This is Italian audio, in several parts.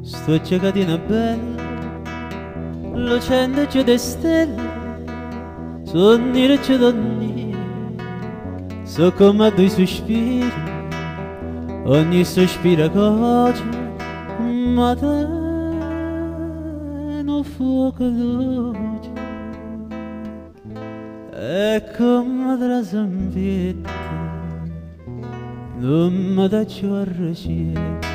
Sto giocatino bella, lucente di stelle, sonnire d'ogni, so come due sospiri, ogni sospiro coce, ma te non fuoco dolce, e come te la zampetta, non mi daccio a ricetta.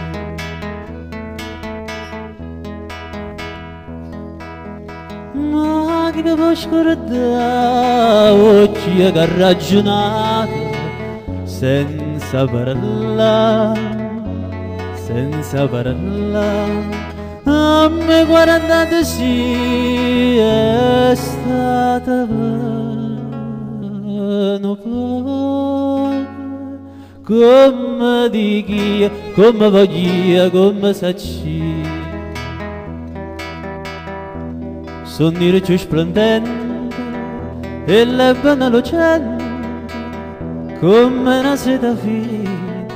Ma che mi può scordare oggi che ha ragionato senza parlare a me 40 anni sì è stata un po' come di chi, come voglio, come sacci. Sonnire più splendente e l'ebene lucente come una seta fine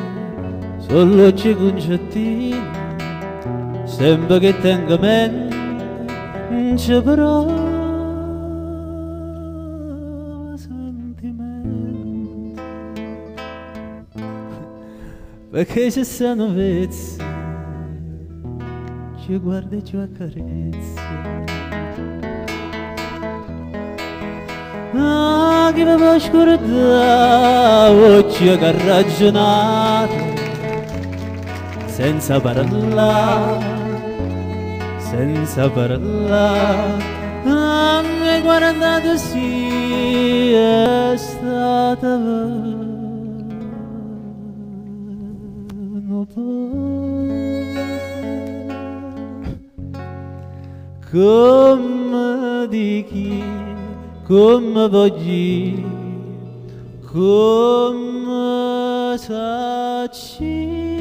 solo ci concettini sempre che tenga mente non c'è però sentimento perché se sono vezzi ci guarda e ci accarezza. Ah, che mi può scordare oggi che ha ragionato senza parlare a me 40 anni sì è stata un po' come di chi, come voglio, come sacci.